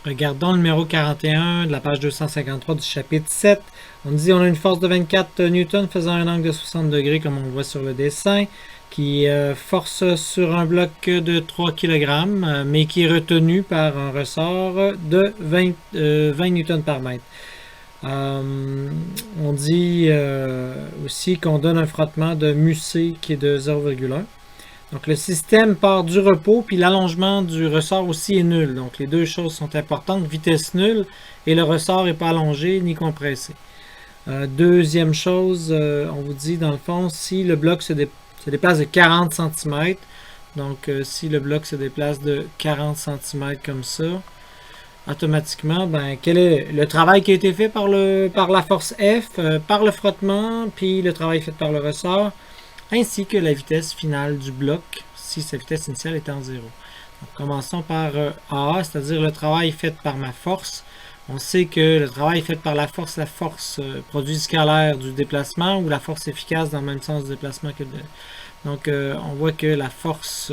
Regardons le numéro 41 de la page 253 du chapitre 7. On dit on a une force de 24 newtons faisant un angle de 60 degrés comme on voit sur le dessin, qui force sur un bloc de 3 kg, mais qui est retenu par un ressort de 20 newtons par mètre. On dit aussi qu'on donne un frottement de musée qui est de 0,1. Donc le système part du repos, puis l'allongement du ressort aussi est nul. Donc les deux choses sont importantes, vitesse nulle, et le ressort n'est pas allongé ni compressé. Deuxième chose, on vous dit dans le fond, si le bloc se déplace de 40 cm, donc si le bloc se déplace de 40 cm comme ça, automatiquement, quel est le travail qui a été fait par la force F, par le frottement, puis le travail fait par le ressort, ainsi que la vitesse finale du bloc, si sa vitesse initiale est en 0. Donc, commençons par A, c'est-à-dire le travail fait par ma force. On sait que le travail fait par la force produit scalaire du déplacement, ou la force efficace dans le même sens du déplacement que Donc, on voit que la force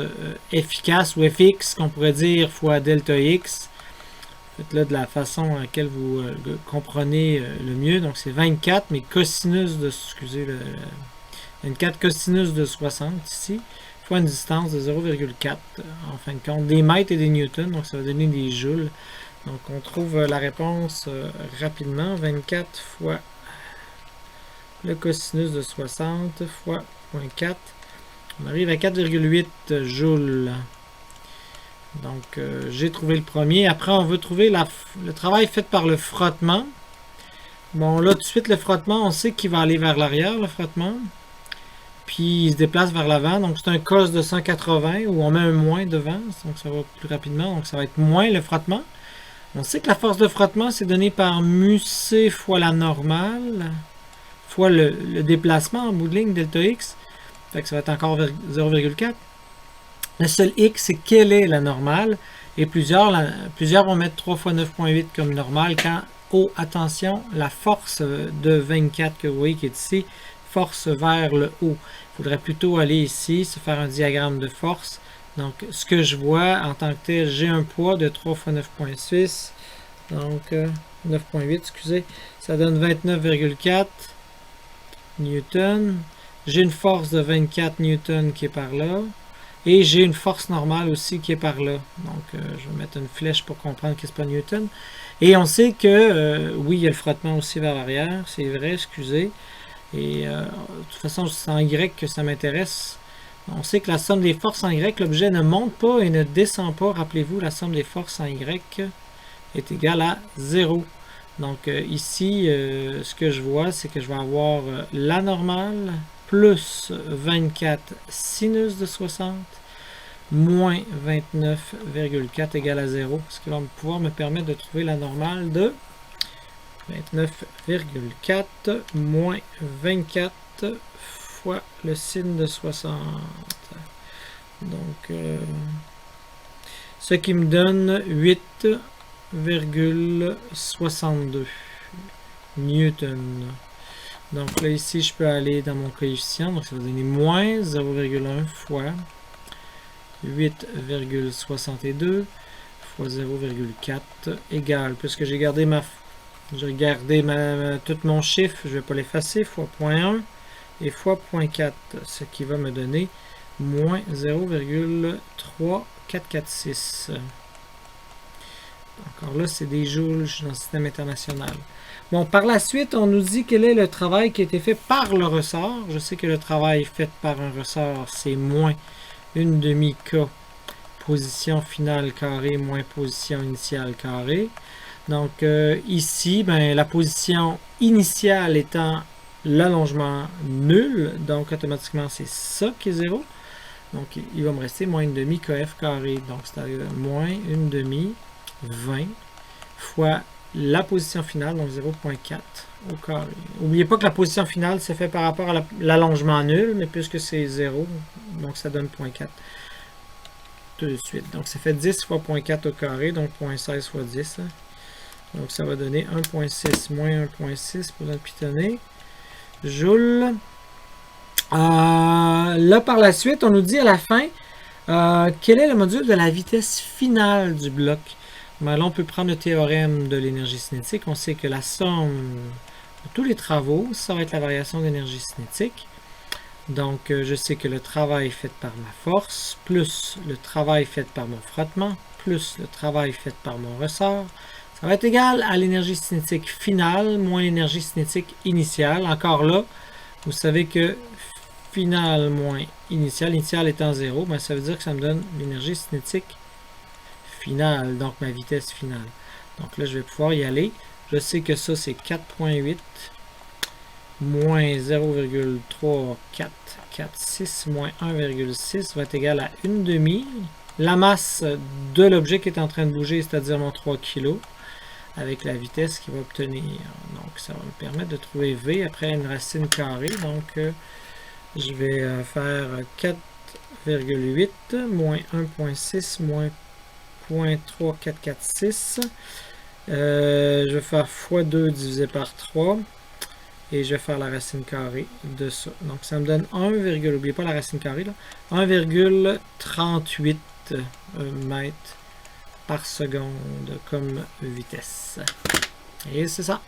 efficace, ou Fx, qu'on pourrait dire, fois delta x, faites-le de la façon à laquelle vous comprenez le mieux. Donc, c'est 24, mais cosinus de, 24 cosinus de 60 ici, fois une distance de 0,4 en fin de compte, des mètres et des newtons, donc ça va donner des joules. Donc on trouve la réponse rapidement, 24 fois le cosinus de 60 fois 0,4, on arrive à 4,8 joules. Donc j'ai trouvé le premier. Après on veut trouver le travail fait par le frottement. Bon là tout de suite le frottement, on sait qu'il va aller vers l'arrière le frottement. Puis il se déplace vers l'avant, donc c'est un cos de 180 où on met un moins devant, donc ça va plus rapidement, donc ça va être moins le frottement. On sait que la force de frottement c'est donné par μc fois la normale, fois le déplacement en bout de ligne delta x, fait que ça va être encore 0,4. Le seul x c'est quelle est la normale, et plusieurs vont mettre 3 fois 9,8 comme normale quand, oh attention, la force de 24 que vous voyez qui est ici, force vers le haut. Il faudrait plutôt aller ici, se faire un diagramme de force. Donc, ce que je vois en tant que tel, j'ai un poids de 3 fois 9,6. Donc, 9,8, excusez. Ça donne 29,4 newtons. J'ai une force de 24 newtons qui est par là. Et j'ai une force normale aussi qui est par là. Donc, je vais mettre une flèche pour comprendre que ce n'est pas newton. Et on sait que, oui, il y a le frottement aussi vers l'arrière. C'est vrai, excusez. Et de toute façon, c'est en Y que ça m'intéresse. On sait que la somme des forces en Y, l'objet ne monte pas et ne descend pas. Rappelez-vous, la somme des forces en Y est égale à 0. Donc ici, ce que je vois, c'est que je vais avoir la normale plus 24 sinus de 60 moins 29,4 égale à 0. Ce qui va pouvoir me permettre de trouver la normale de 29,4 moins 24 fois le sin de 60. Donc, ce qui me donne 8,62 newton. Donc là, ici, je peux aller dans mon coefficient. Donc, ça va donner moins 0,1 fois 8,62 fois 0,4 égale, puisque j'ai gardé tout mon chiffre, je ne vais pas l'effacer, fois 0,1 et fois 0,4, ce qui va me donner moins 0,3446. Encore là, c'est des joules, je suis dans le système international. Bon, par la suite, on nous dit quel est le travail qui a été fait par le ressort. Je sais que le travail fait par un ressort, c'est moins une demi-K, position finale carrée, moins position initiale carrée. Donc ici, la position initiale étant l'allongement nul, donc automatiquement c'est ça qui est 0. Donc il va me rester moins une demi KF carré. Donc c'est-à-dire moins une demi 20 fois la position finale, donc 0,4 au carré. N'oubliez pas que la position finale c'est fait par rapport à l'allongement nul, mais puisque c'est 0, donc ça donne 0,4 tout de suite. Donc ça fait 10 fois 0,4 au carré, donc 0,16 fois 10. Donc ça va donner 1,6 moins 1,6 pour notre pitonner. Joule. Là par la suite, on nous dit à la fin quel est le module de la vitesse finale du bloc. Mais là, on peut prendre le théorème de l'énergie cinétique. On sait que la somme de tous les travaux, ça va être la variation d'énergie cinétique. Donc, je sais que le travail fait par ma force, plus le travail fait par mon frottement, plus le travail fait par mon ressort, ça va être égal à l'énergie cinétique finale moins l'énergie cinétique initiale. Encore là, vous savez que finale moins initiale, initiale étant 0, ben ça veut dire que ça me donne l'énergie cinétique finale, donc ma vitesse finale. Donc là, je vais pouvoir y aller. Je sais que ça, c'est 4.8 moins 0,3446 moins 1,6 va être égal à 1/2. La masse de l'objet qui est en train de bouger, c'est-à-dire mon 3 kg, avec la vitesse qu'il va obtenir. Donc, ça va me permettre de trouver V après une racine carrée. Donc, je vais faire 4,8 moins 1,6 moins 0.3446. Je vais faire x2 divisé par 3. Et je vais faire la racine carrée de ça. Donc, ça me donne 1, n'oubliez pas la racine carrée, 1,38 mètres par seconde comme vitesse. Et c'est ça.